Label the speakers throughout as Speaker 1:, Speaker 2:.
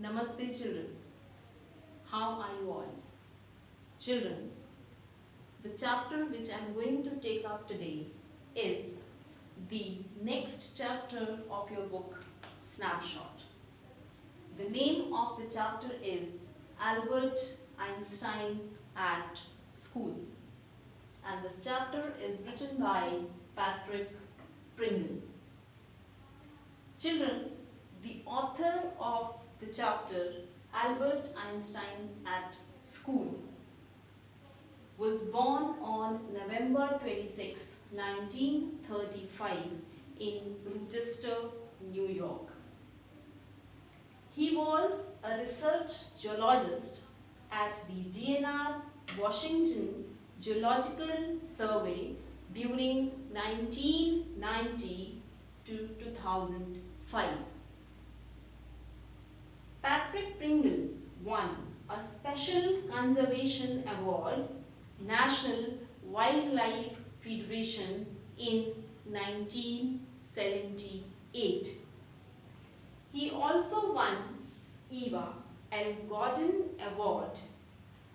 Speaker 1: Namaste children. How are you all? Children, the chapter which I am going to take up today is the next chapter of your book, Snapshot. The name of the chapter is Albert Einstein at School, and this chapter is written by Patrick Pringle. Children, the author of the chapter, Albert Einstein at School, was born on November 26, 1935 in Rochester, New York. He was a research geologist at the DNR Washington Geological Survey during 1990 to 2005. Patrick Pringle won a Special Conservation Award, National Wildlife Federation in 1978. He also won Eva L. Gordon Award,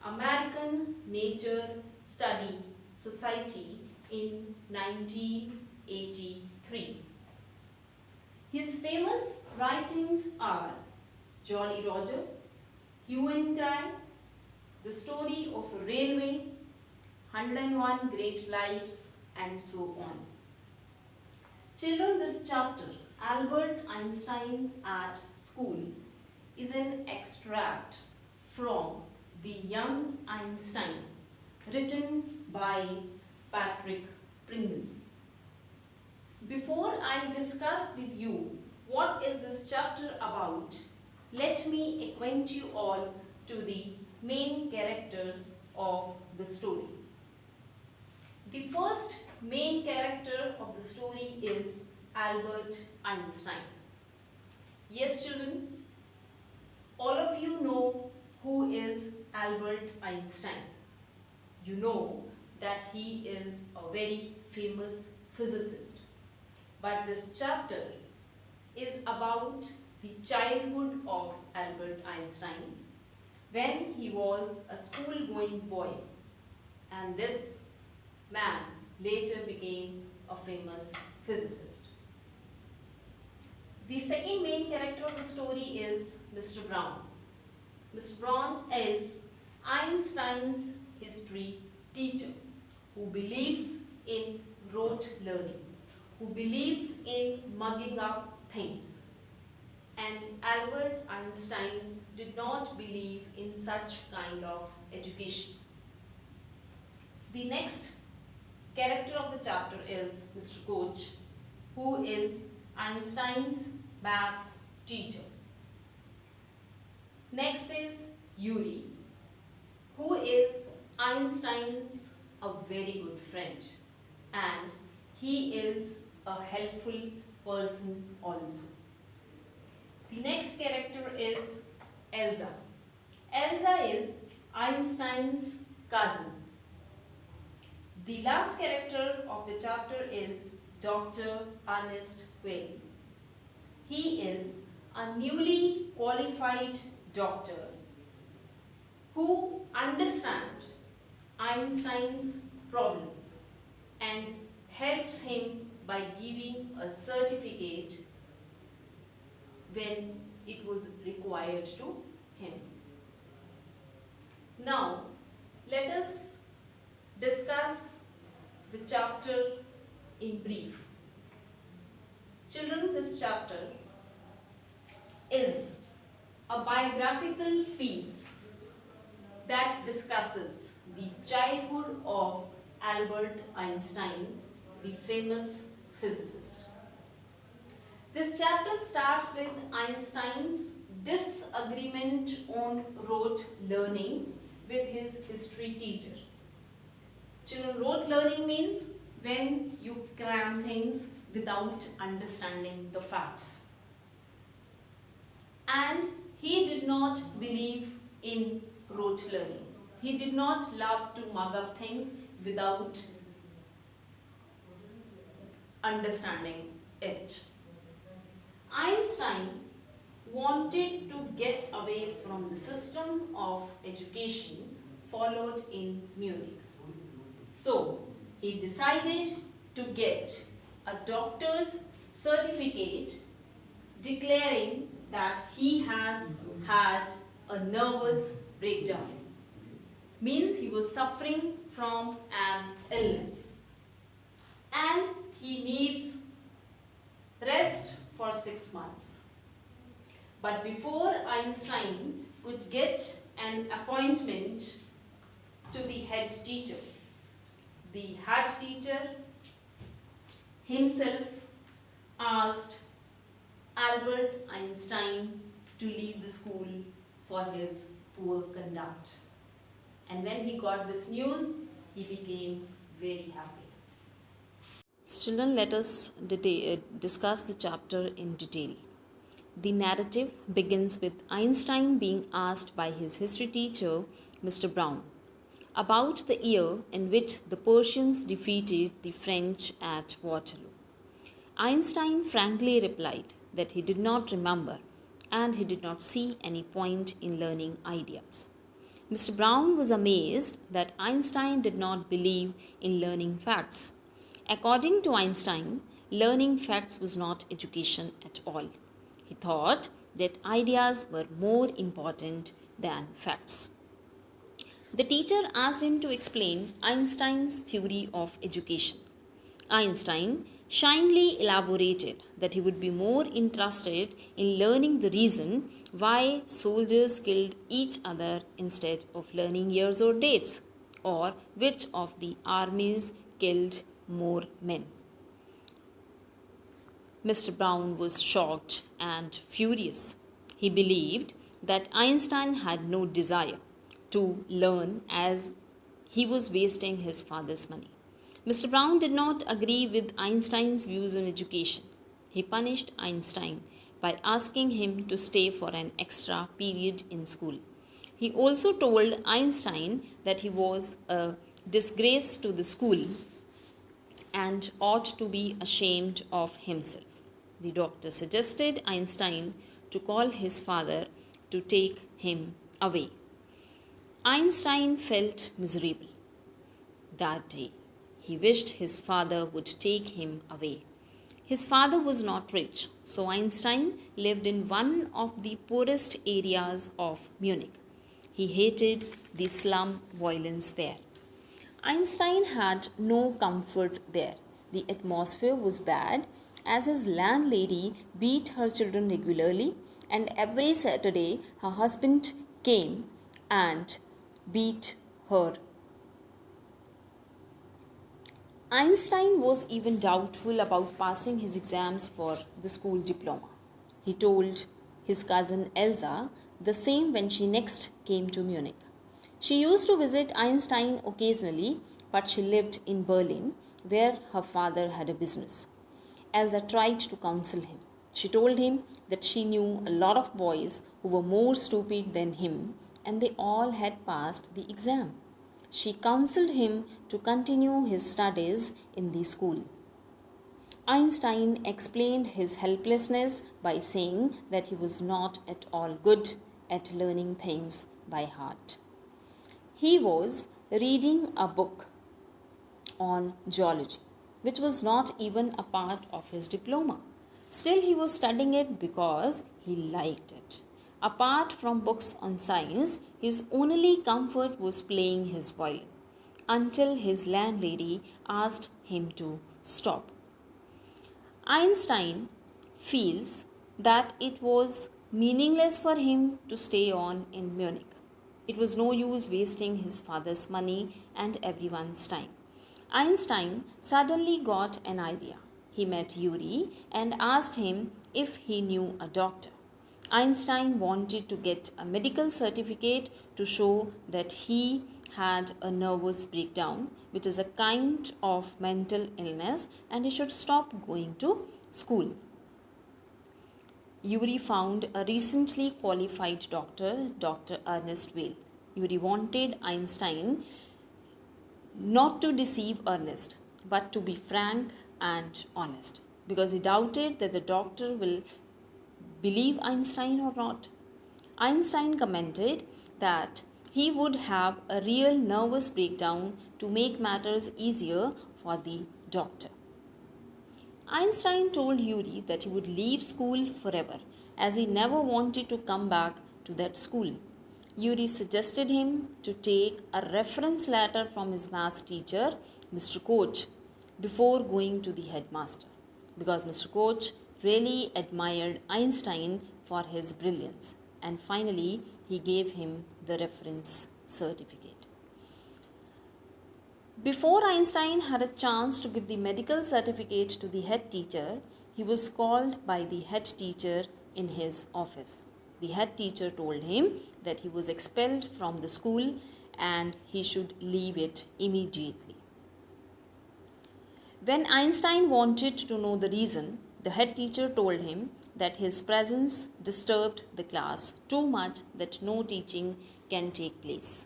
Speaker 1: American Nature Study Society in 1983. His famous writings are Jolly Roger, Hue and Cry, The Story of a Railway, 101 Great Lives, and so on. Children, this chapter, Albert Einstein at School, is an extract from The Young Einstein, written by Patrick Pringle. Before I discuss with you what is this chapter about, let me acquaint you all to the main characters of the story. The first main character of the story is Albert Einstein. Yes, children, all of you know who is Albert Einstein. You know that he is a very famous physicist. But this chapter is about the childhood of Albert Einstein when he was a school-going boy, and this man later became a famous physicist. The second main character of the story is Mr. Brown. Mr. Brown is Einstein's history teacher who believes in rote learning, who believes in mugging up things. And Albert Einstein did not believe in such kind of education. The next character of the chapter is Mr. Coach, who is Einstein's maths teacher. Next is Yuri, who is Einstein's a very good friend, and he is a helpful person also. The next character is Elsa. Elsa is Einstein's cousin. The last character of the chapter is Dr. Ernest Weil. He is a newly qualified doctor who understands Einstein's problem and helps him by giving a certificate when it was required to him. Now, let us discuss the chapter in brief. Children, this chapter is a biographical piece that discusses the childhood of Albert Einstein, the famous physicist. This chapter starts with Einstein's disagreement on rote learning with his history teacher. Children, rote learning means when you cram things without understanding the facts. And he did not believe in rote learning. He did not love to mug up things without understanding it. Einstein wanted to get away from the system of education followed in Munich. So, he decided to get a doctor's certificate declaring that he has had a nervous breakdown. Means he was suffering from an illness and he needs rest for 6 months. But before Einstein could get an appointment to the head teacher himself asked Albert Einstein to leave the school for his poor conduct. And when he got this news, he became very happy.
Speaker 2: Children, let us discuss the chapter in detail. The narrative begins with Einstein being asked by his history teacher, Mr. Brown, about the year in which the Persians defeated the French at Waterloo. Einstein frankly replied that he did not remember and he did not see any point in learning ideas. Mr. Brown was amazed that Einstein did not believe in learning facts. According to Einstein, learning facts was not education at all. He thought that ideas were more important than facts. The teacher asked him to explain Einstein's theory of education. Einstein shyly elaborated that he would be more interested in learning the reason why soldiers killed each other instead of learning years or dates, or which of the armies killed more men. Mr. Brown was shocked and furious. He believed that Einstein had no desire to learn as he was wasting his father's money. Mr. Brown did not agree with Einstein's views on education. He punished Einstein by asking him to stay for an extra period in school. He also told Einstein that he was a disgrace to the school and ought to be ashamed of himself. The doctor suggested Einstein to call his father to take him away. Einstein felt miserable that day. He wished his father would take him away. His father was not rich, so Einstein lived in one of the poorest areas of Munich. He hated the slum violence there. Einstein had no comfort there. The atmosphere was bad as his landlady beat her children regularly, and every Saturday her husband came and beat her. Einstein was even doubtful about passing his exams for the school diploma. He told his cousin Elsa the same when she next came to Munich. She used to visit Einstein occasionally, but she lived in Berlin, where her father had a business. Elsa tried to counsel him. She told him that she knew a lot of boys who were more stupid than him, and they all had passed the exam. She counseled him to continue his studies in the school. Einstein explained his helplessness by saying that he was not at all good at learning things by heart. He was reading a book on geology, which was not even a part of his diploma. Still, he was studying it because he liked it. Apart from books on science, his only comfort was playing his violin, until his landlady asked him to stop. Einstein feels that it was meaningless for him to stay on in Munich. It was no use wasting his father's money and everyone's time. Einstein suddenly got an idea. He met Yuri and asked him if he knew a doctor. Einstein wanted to get a medical certificate to show that he had a nervous breakdown, which is a kind of mental illness, and he should stop going to school. Yuri found a recently qualified doctor, Dr. Ernest Weil. Yuri wanted Einstein not to deceive Ernest, but to be frank and honest, because he doubted that the doctor will believe Einstein or not? Einstein commented that he would have a real nervous breakdown to make matters easier for the doctor. Einstein told Yuri that he would leave school forever as he never wanted to come back to that school. Yuri suggested him to take a reference letter from his maths teacher, Mr. Koch, before going to the headmaster because Mr. Koch really admired Einstein for his brilliance, and finally he gave him the reference certificate. Before Einstein had a chance to give the medical certificate to the head teacher, he was called by the head teacher in his office. The head teacher told him that he was expelled from the school and he should leave it immediately. When Einstein wanted to know the reason, the head teacher told him that his presence disturbed the class too much that no teaching can take place.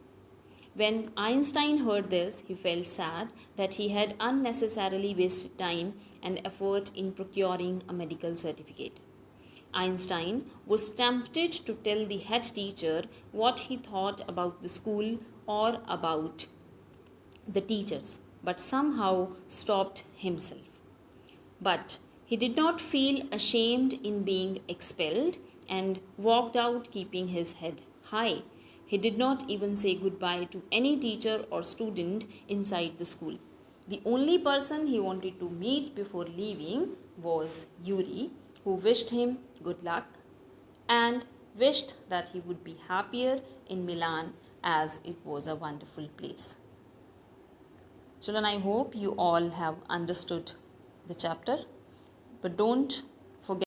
Speaker 2: When Einstein heard this, he felt sad that he had unnecessarily wasted time and effort in procuring a medical certificate. Einstein was tempted to tell the head teacher what he thought about the school or about the teachers, but somehow stopped himself. But he did not feel ashamed in being expelled and walked out keeping his head high. He did not even say goodbye to any teacher or student inside the school. The only person he wanted to meet before leaving was Yuri, who wished him good luck and wished that he would be happier in Milan as it was a wonderful place. Children, I hope you all have understood the chapter, but don't